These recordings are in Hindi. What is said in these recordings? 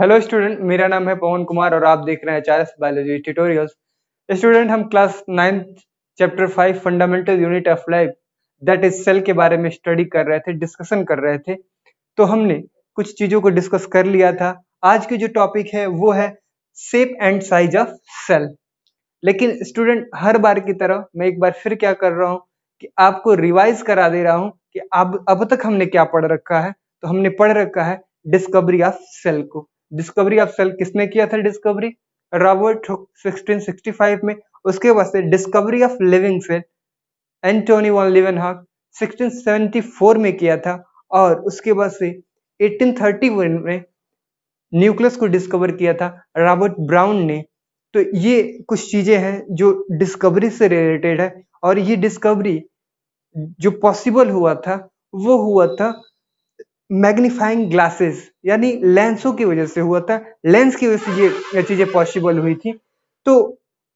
हेलो स्टूडेंट, मेरा नाम है पवन कुमार और आप देख रहे हैं एचआरएस बायोलॉजी ट्यूटोरियल्स। स्टूडेंट, हम class 9 chapter 5 fundamental unit of life that is cell के बारे में स्टडी कर रहे थे, डिस्कशन कर रहे थे। तो हमने कुछ चीजों को डिस्कस कर लिया था। आज की जो टॉपिक है वो है shape and size of cell. लेकिन स्टूडेंट, हर बार की तरह मैं एक बार फिर क्या कर रहा हूँ कि आपको रिवाइज करा दे रहा हूँ कि अब तक हमने क्या पढ़ रखा है। तो हमने पढ़ रखा है डिस्कवरी ऑफ सेल को। डिस्कवरी ऑफ सेल किसने किया था? डिस्कवरी रॉबर्ट हुक 1665 में। उसके बाद से discovery of living cell Antonie van Leeuwenhoek 1674 में किया था। और उसके बाद से 1831 में न्यूक्लियस को डिस्कवर किया था रॉबर्ट ब्राउन ने। तो ये कुछ चीजें हैं जो डिस्कवरी से रिलेटेड है। और ये डिस्कवरी जो पॉसिबल हुआ था वो हुआ था मैग्नीफाइंग ग्लासेस यानी लेंसों की वजह से हुआ था। लेंस की वजह से ये चीजें पॉसिबल हुई थी। तो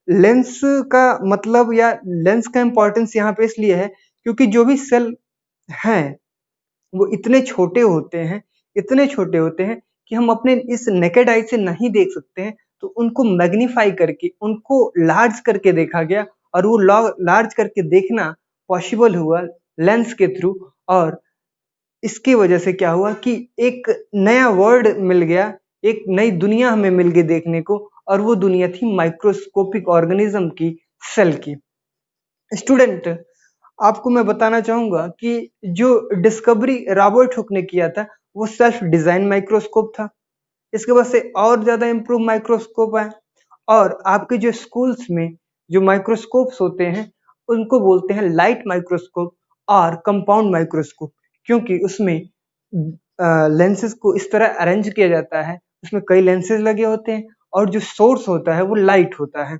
लेंस का मतलब या लेंस का इंपॉर्टेंस यहाँ पे इसलिए है क्योंकि जो भी सेल हैं वो इतने छोटे होते हैं, इतने छोटे होते हैं कि हम अपने इस नेकेड आई से नहीं देख सकते हैं। तो उनको मैग्नीफाई करके, उनको लार्ज करके देखा गया और वो लार्ज करके देखना पॉसिबल हुआ लेंस के थ्रू। और इसकी वजह से क्या हुआ कि एक नया वर्ड मिल गया, एक नई दुनिया हमें मिल गई देखने को। और वो दुनिया थी माइक्रोस्कोपिक ऑर्गेनिज्म की, सेल की। स्टूडेंट, आपको मैं बताना चाहूंगा कि जो डिस्कवरी रॉबर्ट हुक ने किया था वो सेल्फ डिजाइन माइक्रोस्कोप था। इसके बाद से और ज्यादा इम्प्रूव माइक्रोस्कोप है। और आपके जो स्कूल्स में जो माइक्रोस्कोप्स होते हैं उनको बोलते हैं लाइट माइक्रोस्कोप और कंपाउंड माइक्रोस्कोप, क्योंकि उसमें लेंसेज को इस तरह अरेंज किया जाता है, उसमें कई लेंसेज लगे होते हैं और जो सोर्स होता है वो लाइट होता है।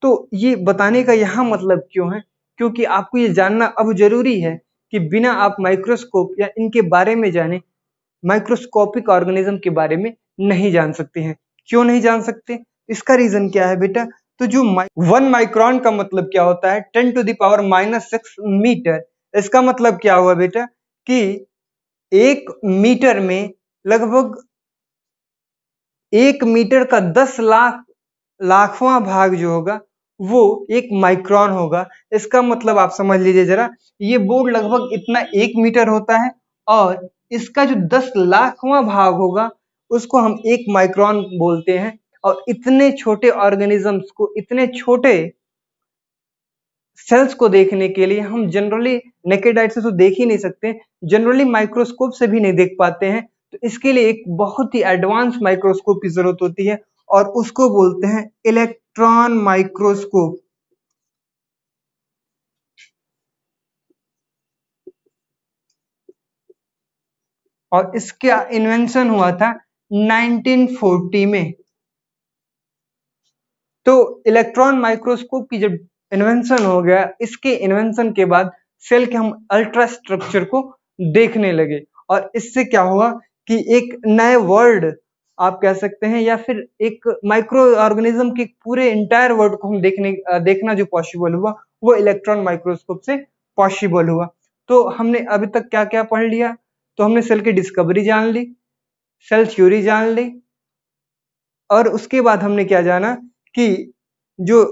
तो ये बताने का यहाँ मतलब क्यों है? क्योंकि आपको ये जानना अब जरूरी है कि बिना आप माइक्रोस्कोप या इनके बारे में जाने माइक्रोस्कोपिक ऑर्गेनिज्म के बारे में नहीं जान सकते हैं। क्यों नहीं जान सकते? इसका रीजन क्या है बेटा? तो जो 1 माइक्रोन का मतलब क्या होता है? 10⁻⁻⁶ मीटर। इसका मतलब क्या हुआ बेटा कि 1 मीटर में लगभग 1 मीटर का 10 लाख लाखवां भाग जो होगा वो 1 माइक्रोन होगा। इसका मतलब आप समझ लीजिए जरा, ये बोर्ड लगभग इतना 1 मीटर होता है और इसका जो 10 लाखवां भाग होगा उसको हम 1 माइक्रोन बोलते हैं। और इतने छोटे ऑर्गेनिजम्स को, इतने छोटे सेल्स को देखने के लिए हम जनरली नेकेड आई से तो देख ही नहीं सकते, जनरली माइक्रोस्कोप से भी नहीं देख पाते हैं। तो इसके लिए एक बहुत ही एडवांस माइक्रोस्कोप की जरूरत होती है और उसको बोलते हैं इलेक्ट्रॉन माइक्रोस्कोप। और इसका इन्वेंशन हुआ था 1940 में। तो इलेक्ट्रॉन माइक्रोस्कोप की जब इन्वेंशन हो गया, इसके इन्वेंशन के बाद सेल के हम अल्ट्रा स्ट्रक्चर को देखने लगे। और इससे क्या हुआ कि एक नए वर्ल्ड आप कह सकते हैं या फिर एक माइक्रो ऑर्गेनिज्म के पूरे इंटायर वर्ल्ड को हम देखना जो पॉसिबल हुआ वो इलेक्ट्रॉन माइक्रोस्कोप से पॉसिबल हुआ। तो हमने अभी तक क्या क्या पढ़ लिया? तो हमने सेल की डिस्कवरी जान ली, सेल थ्योरी जान ली, और उसके बाद हमने क्या जाना कि जो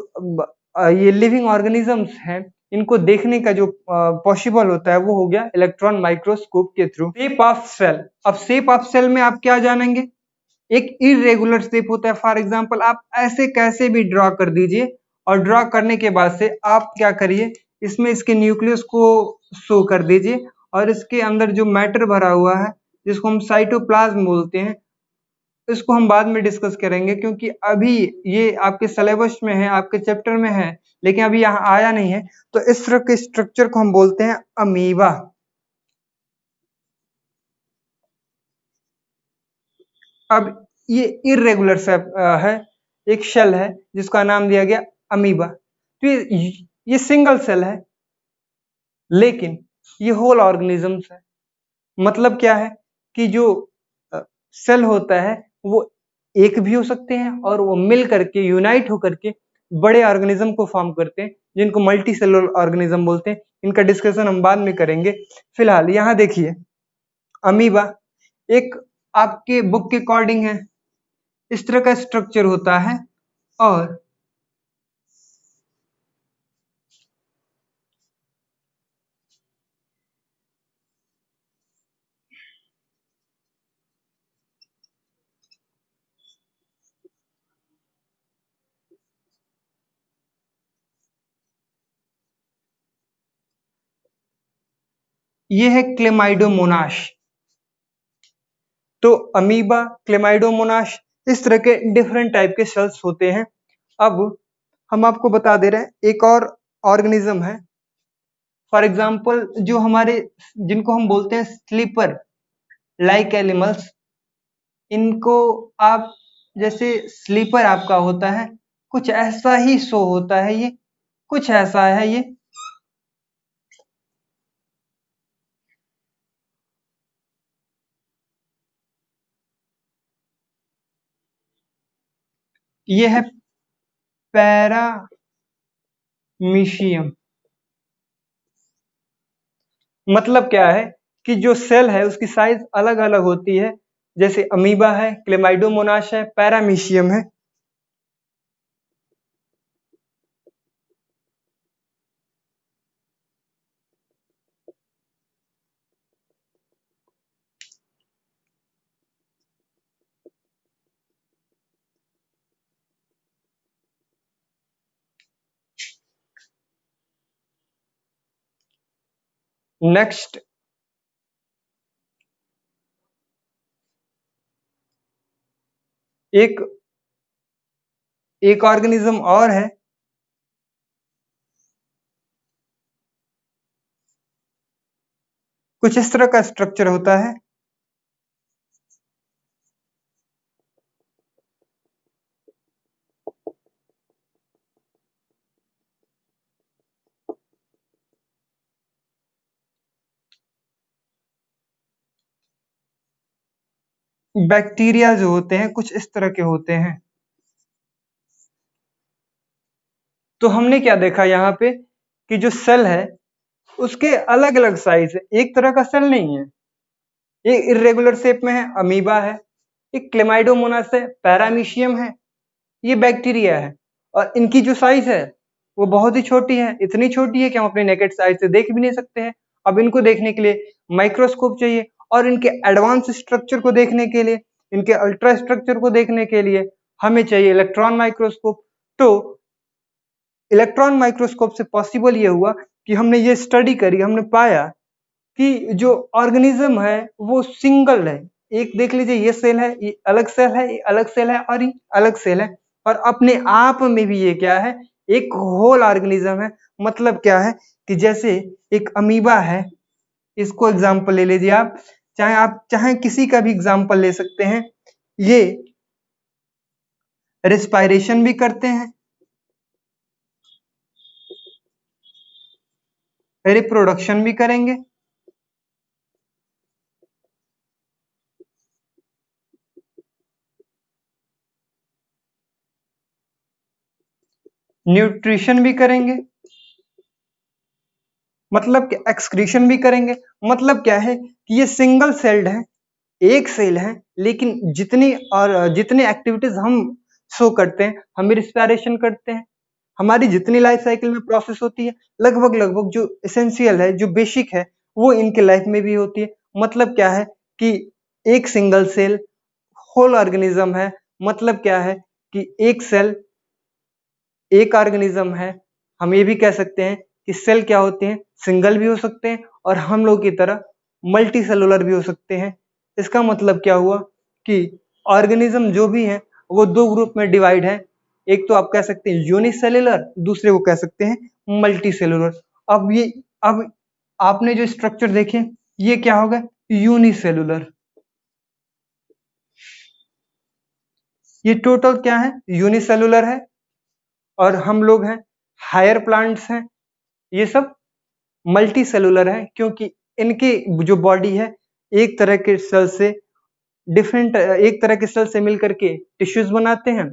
ये लिविंग ऑर्गेनिजम्स हैं इनको देखने का जो पॉसिबल होता है वो हो गया इलेक्ट्रॉन माइक्रोस्कोप के थ्रू। Shape of cell. अब शेप ऑफ सेल में आप क्या जानेंगे? एक इरेगुलर शेप होता है। फॉर एग्जांपल आप ऐसे कैसे भी ड्रॉ कर दीजिए और ड्रॉ करने के बाद से आप क्या करिए, इसमें इसके न्यूक्लियस को शो कर दीजिए और इसके अंदर जो मैटर भरा हुआ है जिसको हम साइटोप्लाज्म बोलते हैं, इसको हम बाद में डिस्कस करेंगे क्योंकि अभी ये आपके सिलेबस में है, आपके चैप्टर में है, लेकिन अभी यहाँ आया नहीं है। तो इस तरह के स्ट्रक्चर को हम बोलते हैं अमीबा। अब ये इरेगुलर शेप है, एक शेल है जिसका नाम दिया गया अमीबा। तो ये सिंगल सेल है लेकिन ये होल ऑर्गेनिजम्स है। मतलब क्या है कि जो सेल होता है वो एक भी हो सकते हैं और वो मिल करके, यूनाइट होकर के बड़े ऑर्गेनिज्म को फॉर्म करते हैं जिनको मल्टी सेलुलर ऑर्गेनिज्म बोलते हैं। इनका डिस्कशन हम बाद में करेंगे। फिलहाल यहाँ देखिए, अमीबा एक आपके बुक के अकॉर्डिंग है, इस तरह का स्ट्रक्चर होता है। और ये है क्लेमाइडोमोनाश। तो अमीबा, क्लेमाइडोमोनाश, इस तरह के डिफरेंट टाइप के सेल्स होते हैं। अब हम आपको बता दे रहे हैं एक और ऑर्गेनिज्म है, फॉर एग्जांपल जो हमारे, जिनको हम बोलते हैं स्लीपर लाइक एनिमल्स, इनको आप, जैसे स्लीपर आपका होता है, कुछ ऐसा ही शो होता है, ये कुछ ऐसा है, ये है पैरामीशियम। मतलब क्या है कि जो सेल है उसकी साइज अलग अलग होती है, जैसे अमीबा है, क्लेमाइडोमोनास है, पैरामीशियम है। नेक्स्ट एक एक ऑर्गेनिज्म और है, कुछ इस तरह का स्ट्रक्चर होता है। बैक्टीरिया जो होते हैं कुछ इस तरह के होते हैं। तो हमने क्या देखा यहाँ पे कि जो सेल है उसके अलग अलग साइज है, एक तरह का सेल नहीं है। ये इरेगुलर शेप में है, अमीबा है, एक क्लेमाइडोमोनास है, पैरामीशियम है, ये बैक्टीरिया है। और इनकी जो साइज है वो बहुत ही छोटी है, इतनी छोटी है कि हम अपने नेकेड साइज से देख भी नहीं सकते हैं। अब इनको देखने के लिए माइक्रोस्कोप चाहिए, और इनके एडवांस स्ट्रक्चर को देखने के लिए, इनके अल्ट्रा स्ट्रक्चर को देखने के लिए हमें चाहिए इलेक्ट्रॉन माइक्रोस्कोप। तो इलेक्ट्रॉन माइक्रोस्कोप से पॉसिबल ये हुआ कि हमने ये स्टडी करी, हमने पाया कि जो ऑर्गेनिज्म है वो सिंगल है। एक देख लीजिए, ये सेल है, ये अलग सेल है, ये अलग सेल है, और ये अलग सेल है, और अपने आप में भी ये क्या है, एक होल ऑर्गेनिज्म है। मतलब क्या है कि जैसे एक अमीबा है, इसको एग्जांपल ले लीजिए आप चाहे किसी का भी एग्जांपल ले सकते हैं। ये रेस्पायरेशन भी करते हैं, रिप्रोडक्शन भी करेंगे, न्यूट्रिशन भी करेंगे, मतलब कि एक्सक्रीशन भी करेंगे। मतलब क्या है कि ये सिंगल सेल्ड है, एक सेल है, लेकिन जितनी एक्टिविटीज हम शो करते हैं, हम रिस्पायरेशन करते हैं, हमारी जितनी लाइफ साइकिल में प्रोसेस होती है, लगभग लगभग जो एसेंशियल है, जो बेसिक है, वो इनके लाइफ में भी होती है। मतलब क्या है कि एक सिंगल सेल होल ऑर्गेनिज्म है। मतलब क्या है कि एक सेल एक ऑर्गेनिज्म है। हम ये भी कह सकते हैं कि सेल क्या होते हैं, सिंगल भी हो सकते हैं, और हम लोग की तरह मल्टी सेलुलर भी हो सकते हैं। इसका मतलब क्या हुआ कि ऑर्गेनिज्म जो भी है वो दो ग्रुप में डिवाइड है। एक तो आप कह सकते हैं यूनिसेलुलर, दूसरे को कह सकते हैं मल्टी सेलुलर। अब आपने जो स्ट्रक्चर देखे, ये क्या होगा, यूनिसेलुलर। ये टोटल क्या है, यूनिसेलुलर है। और हम लोग हैं, हायर प्लांट्स हैं, ये सब मल्टी सेलुलर है, क्योंकि इनकी जो बॉडी है एक तरह के सेल से एक तरह के सेल से मिलकर के टिश्यूज बनाते हैं,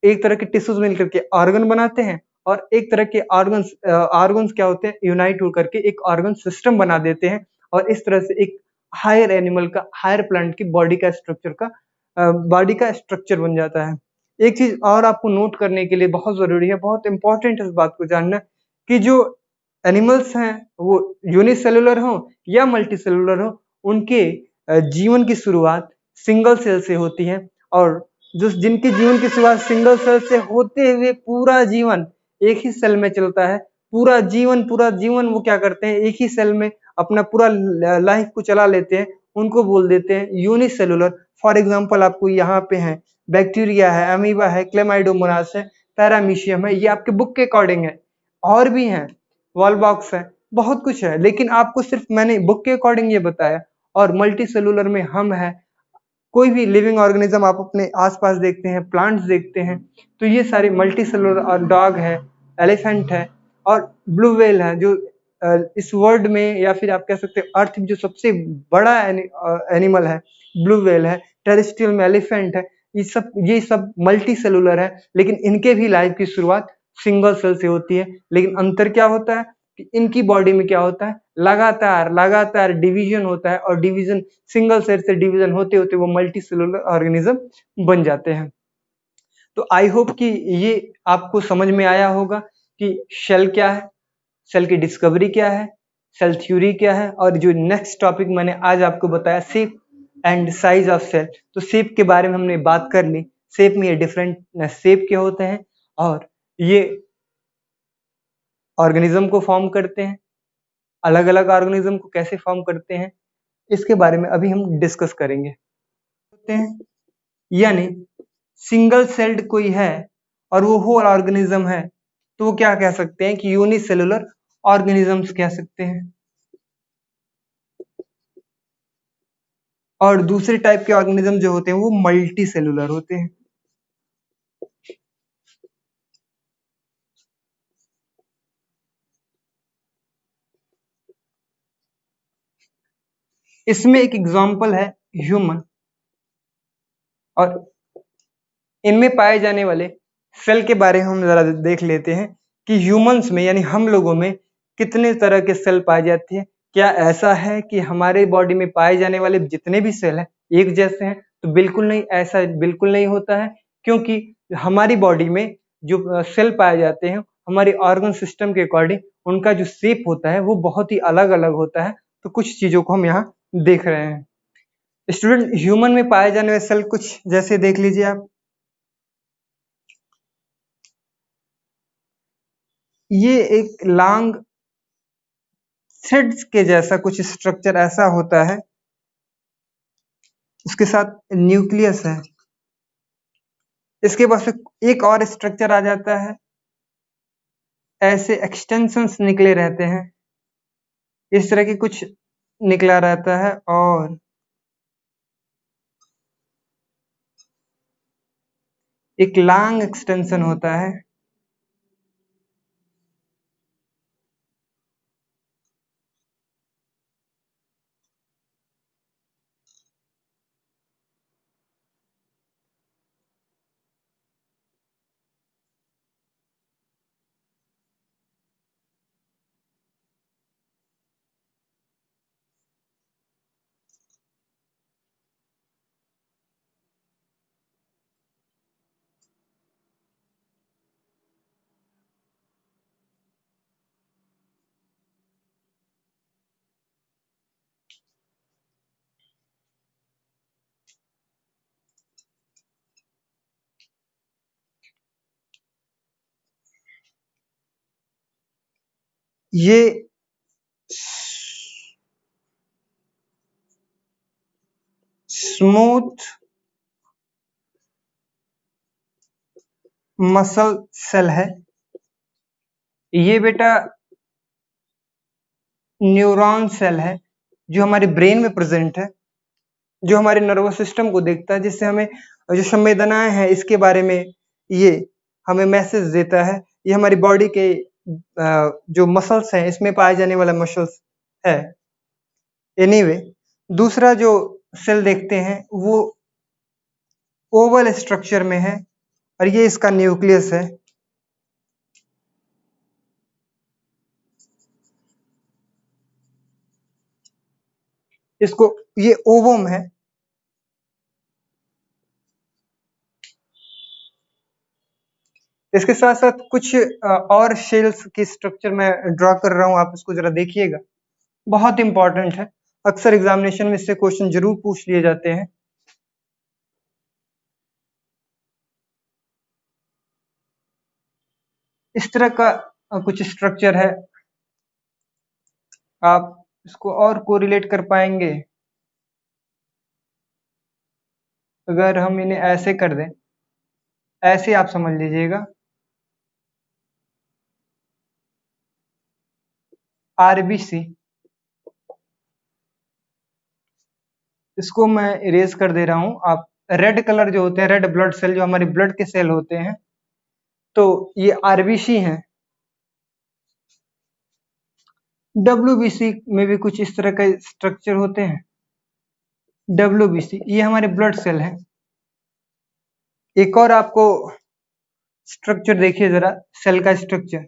एक तरह के टिश्यूज मिलकर के ऑर्गन बनाते हैं, और एक तरह के ऑर्गन्स क्या होते हैं, यूनाइट होकर के एक ऑर्गन सिस्टम बना देते हैं। और इस तरह से एक हायर एनिमल का, हायर प्लांट की बॉडी का स्ट्रक्चर बन जाता है। एक चीज और आपको नोट करने के लिए बहुत जरूरी है, बहुत इंपॉर्टेंट है इस बात को जानना, कि जो एनिमल्स हैं वो यूनिसेलुलर हो या मल्टीसेलुलर हो, उनके जीवन की शुरुआत सिंगल सेल से होती है, और जो जिनके जीवन की शुरुआत सिंगल सेल से होते हुए पूरा जीवन एक ही सेल में चलता है, पूरा जीवन वो क्या करते हैं, एक ही सेल में अपना पूरा लाइफ को चला लेते हैं, उनको बोल देते हैं यूनिसेलुलर। फॉर एग्जांपल आपको यहाँ पे है बैक्टीरिया है, अमीबा है, क्लेमाइडोमोनास है, पैरामीशियम है, ये आपके बुक के अकॉर्डिंग है। और भी हैं, वॉल बॉक्स है, बहुत कुछ है, लेकिन आपको सिर्फ मैंने बुक के अकॉर्डिंग ये बताया। और मल्टी सेलुलर में हम है, कोई भी लिविंग ऑर्गेनिज्म आप अपने आसपास देखते हैं, प्लांट्स देखते हैं, तो ये सारे मल्टी सेलुलर, और डॉग है, एलिफेंट है, और ब्लू व्हेल है, जो इस वर्ल्ड में या फिर आप कह सकते हैं अर्थ में जो सबसे बड़ा एनिमल है, ब्लू व्हेल है। टेरेस्ट्रियल में एलिफेंट है। ये सब मल्टी सेलुलर है, लेकिन इनके भी लाइफ की शुरुआत सिंगल सेल से होती है। लेकिन अंतर क्या होता है कि इनकी बॉडी में क्या होता है, लगातार लगातार डिवीजन होता है, और डिवीजन सिंगल सेल से डिवीजन होते होते वो मल्टी सेलुलर ऑर्गेनिज्म बन जाते हैं। तो आई होप कि ये आपको समझ में आया होगा कि सेल क्या है, सेल की डिस्कवरी क्या है, सेल थ्योरी क्या है, और जो नेक्स्ट टॉपिक मैंने आज आपको बताया shape and size of cell, तो शेप के बारे में हमने बात कर ली। शेप में ये डिफरेंट शेप के होते हैं, और ये ऑर्गेनिज्म को फॉर्म करते हैं। अलग अलग ऑर्गेनिज्म को कैसे फॉर्म करते हैं, इसके बारे में अभी हम डिस्कस करेंगे। होते हैं, यानी सिंगल सेल्ड कोई है और वो होल ऑर्गेनिज्म है, तो वो क्या कह सकते हैं कि यूनिसेलुलर ऑर्गेनिजम्स कह सकते हैं। और दूसरे टाइप के ऑर्गेनिज्म जो होते हैं वो मल्टी सेलुलर होते हैं। इसमें एक एग्जांपल है ह्यूमन, और इनमें पाए जाने वाले सेल के बारे में हम जरा देख लेते हैं कि ह्यूमंस में यानी हम लोगों में कितने तरह के सेल पाए जाते हैं। क्या ऐसा है कि हमारे बॉडी में पाए जाने वाले जितने भी सेल हैं एक जैसे हैं? तो बिल्कुल नहीं, ऐसा बिल्कुल नहीं होता है, क्योंकि हमारी बॉडी में जो सेल पाए जाते हैं हमारे ऑर्गन सिस्टम के अकॉर्डिंग उनका जो शेप होता है वो बहुत ही अलग अलग होता है। तो कुछ चीजों को हम यहाँ देख रहे हैं। स्टूडेंट, ह्यूमन में पाए जाने वाले सेल कुछ जैसे देख लीजिए आप। ये एक लॉन्ग थ्रेड्स के जैसा कुछ स्ट्रक्चर ऐसा होता है, उसके साथ न्यूक्लियस है। इसके बाद से एक और स्ट्रक्चर आ जाता है, ऐसे एक्सटेंशंस निकले रहते हैं, इस तरह की कुछ निकला रहता है, और एक लॉन्ग एक्सटेंशन होता है। ये स्मूथ मसल सेल है। ये बेटा न्यूरॉन सेल है, जो हमारे ब्रेन में प्रेजेंट है, जो हमारे नर्वस सिस्टम को देखता है, जिससे हमें जो संवेदनाएं हैं इसके बारे में ये हमें मैसेज देता है। ये हमारी बॉडी के जो मसल्स हैं इसमें पाए जाने वाला मसल्स है। एनीवे, दूसरा जो सेल देखते हैं वो ओवल स्ट्रक्चर में है, और ये इसका न्यूक्लियस है। इसको, ये ओवम है। इसके साथ साथ कुछ और शेल्स की स्ट्रक्चर मैं ड्रॉ कर रहा हूं, आप इसको जरा देखिएगा, बहुत इंपॉर्टेंट है, अक्सर एग्जामिनेशन में इससे क्वेश्चन जरूर पूछ लिए जाते हैं। इस तरह का कुछ स्ट्रक्चर है, आप इसको और कोरिलेट कर पाएंगे अगर हम इन्हें ऐसे कर दें, ऐसे आप समझ लीजिएगा, आरबीसी, इसको मैं इरेज कर दे रहा हूं। आप रेड कलर जो होते हैं, रेड ब्लड सेल, जो हमारे ब्लड के सेल होते हैं, तो ये आरबीसी हैं। डब्ल्यूबीसी में भी कुछ इस तरह का स्ट्रक्चर होते हैं। डब्ल्यूबीसी ये हमारे ब्लड सेल हैं। एक और आपको स्ट्रक्चर देखिए जरा, सेल का स्ट्रक्चर,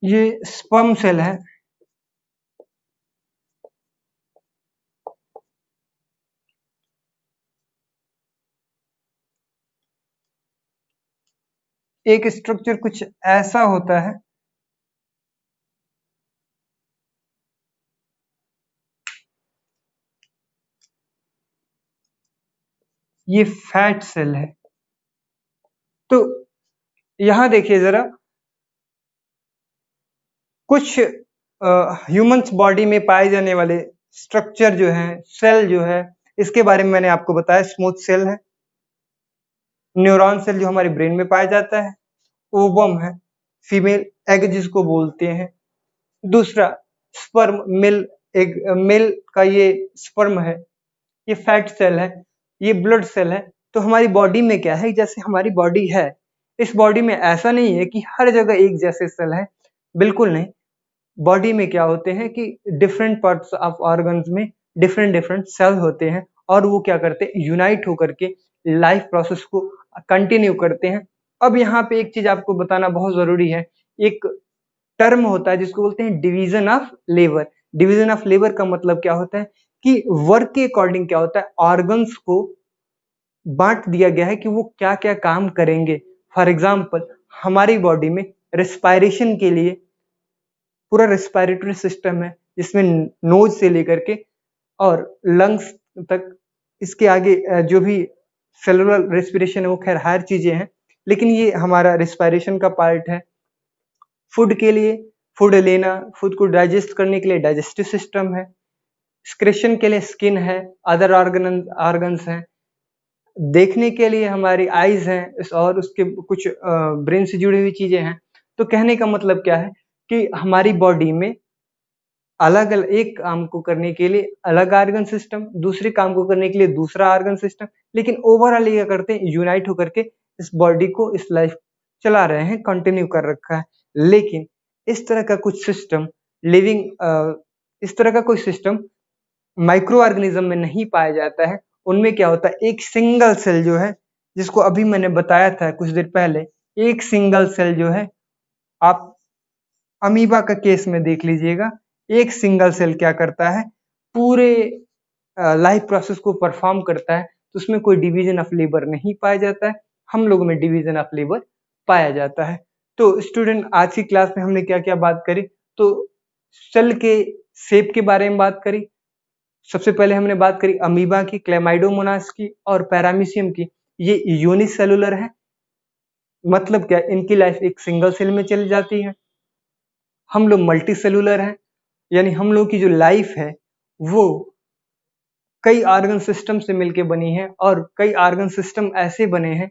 ये स्पर्म सेल है। एक स्ट्रक्चर कुछ ऐसा होता है, ये फैट सेल है। तो यहां देखिए जरा, कुछ ह्यूमंस बॉडी में पाए जाने वाले स्ट्रक्चर जो है, सेल जो है, इसके बारे में मैंने आपको बताया। स्मूथ सेल है, न्यूरॉन सेल जो हमारे ब्रेन में पाया जाता है, ओवम है, फीमेल एग जिसको बोलते हैं। दूसरा स्पर्म, मिल एग, मिल का ये स्पर्म है, ये फैट सेल है, ये ब्लड सेल है। तो हमारी बॉडी में क्या है, जैसे हमारी बॉडी है, इस बॉडी में ऐसा नहीं है कि हर जगह एक जैसे सेल है, बिल्कुल नहीं। बॉडी में क्या होते हैं कि डिफरेंट पार्ट्स ऑफ ऑर्गन्स में डिफरेंट डिफरेंट सेल होते हैं, और वो क्या करते हैं, यूनाइट होकर के लाइफ प्रोसेस को कंटिन्यू करते हैं। अब यहाँ पे एक चीज आपको बताना बहुत जरूरी है, एक टर्म होता है जिसको बोलते हैं division of labour. Division of labour का मतलब क्या होता है कि वर्क के अकॉर्डिंग क्या होता है, ऑर्गन्स को बांट दिया गया है कि वो क्या क्या काम करेंगे। फॉर एग्जाम्पल, हमारी बॉडी में रेस्पायरेशन के लिए पूरा रेस्पिरेटरी सिस्टम है, जिसमें नोज से लेकर के और लंग्स तक, इसके आगे जो भी सेलुलर रेस्पिरेशन है वो खैर हायर चीजें हैं, लेकिन ये हमारा रेस्पिरेशन का पार्ट है। फूड के लिए फूड लेना, फूड को डाइजेस्ट करने के लिए डाइजेस्टिव सिस्टम है। एक्सक्रेशन के लिए स्किन है, अदर ऑर्गन्स हैं। देखने के लिए हमारी आईज हैं, और उसके कुछ ब्रेन से जुड़ी हुई चीजें हैं। तो कहने का मतलब क्या है कि हमारी बॉडी में अलग अलग, एक काम को करने के लिए अलग ऑर्गन सिस्टम, दूसरे काम को करने के लिए दूसरा ऑर्गन सिस्टम, लेकिन ओवरऑल ये क्या करते हैं, यूनाइट होकर के इस बॉडी को, इस लाइफ चला रहे हैं, कंटिन्यू कर रखा है। लेकिन इस तरह का कुछ सिस्टम लिविंग, इस तरह का कोई सिस्टम माइक्रो ऑर्गेनिज्म में नहीं पाया जाता है। उनमें क्या होता है, एक सिंगल सेल जो है, जिसको अभी मैंने बताया था कुछ देर पहले, एक सिंगल सेल जो है, आप अमीबा का केस में देख लीजिएगा, एक सिंगल सेल क्या करता है, पूरे लाइफ प्रोसेस को परफॉर्म करता है। तो उसमें कोई डिवीजन ऑफ लेबर नहीं पाया जाता है, हम लोगों में डिवीजन ऑफ लेबर पाया जाता है। तो स्टूडेंट, आज की क्लास में हमने क्या क्या बात करी, तो सेल के शेप के बारे में बात करी। सबसे पहले हमने बात करी अमीबा की, क्लेमाइडोमोनास की और पैरामीशियम की। ये यूनिसेलुलर है, मतलब क्या, इनकी लाइफ एक सिंगल सेल में चली जाती है। हम लोग मल्टी सेलुलर हैं, यानी हम लोग की जो लाइफ है वो कई ऑर्गन सिस्टम से मिलके बनी है, और कई ऑर्गन सिस्टम ऐसे बने हैं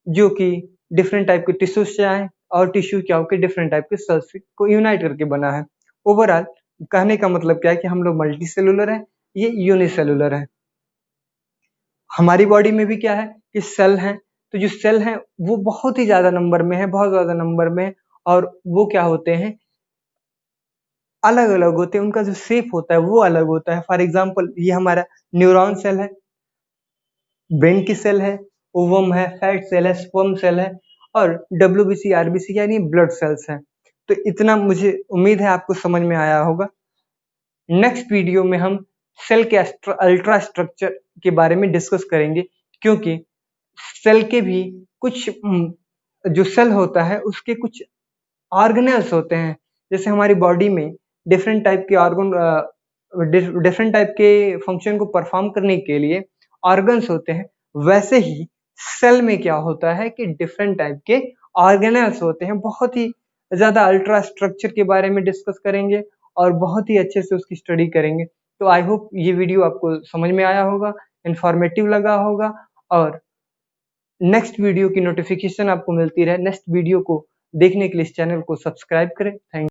जो कि डिफरेंट टाइप के टिश्यू से आए, और टिश्यू क्या होकर डिफरेंट टाइप के सेल्स को यूनाइट करके बना है। ओवरऑल कहने का मतलब क्या है कि हम लोग मल्टी सेलुलर हैं, ये यूनिसेलुलर है। हमारी बॉडी में भी क्या है कि सेल हैं, तो जो सेल हैं वो बहुत ही ज्यादा नंबर में है, बहुत ज्यादा नंबर में है, और वो क्या होते हैं, अलग अलग होते हैं, उनका जो शेप होता है वो अलग होता है। फॉर एग्जाम्पल ये हमारा न्यूरॉन सेल है, ब्रेन की सेल है, ओवम है, फैट सेल है, स्पर्म सेल है और डब्ल्यूबीसी आरबीसी यानी ब्लड सेल्स हैं। तो इतना मुझे उम्मीद है आपको समझ में आया होगा। नेक्स्ट वीडियो में हम सेल के अल्ट्रा स्ट्रक्चर के बारे में डिस्कस करेंगे, क्योंकि सेल के भी कुछ जो सेल होता है उसके कुछ ऑर्गेनेल्स होते हैं। जैसे हमारी बॉडी में डिफरेंट टाइप के ऑर्गन डिफरेंट टाइप के फंक्शन को परफॉर्म करने के लिए ऑर्गन्स होते हैं, वैसे ही सेल में क्या होता है कि डिफरेंट टाइप के ऑर्गेनेल्स होते हैं। बहुत ही ज़्यादा अल्ट्रा स्ट्रक्चर के बारे में डिस्कस करेंगे और बहुत ही अच्छे से उसकी स्टडी करेंगे। तो आई होप ये वीडियो आपको समझ में आया होगा, इंफॉर्मेटिव लगा होगा और नेक्स्ट वीडियो की नोटिफिकेशन आपको मिलती रहे। नेक्स्ट वीडियो को देखने के लिए इस चैनल को सब्सक्राइब करें। थैंक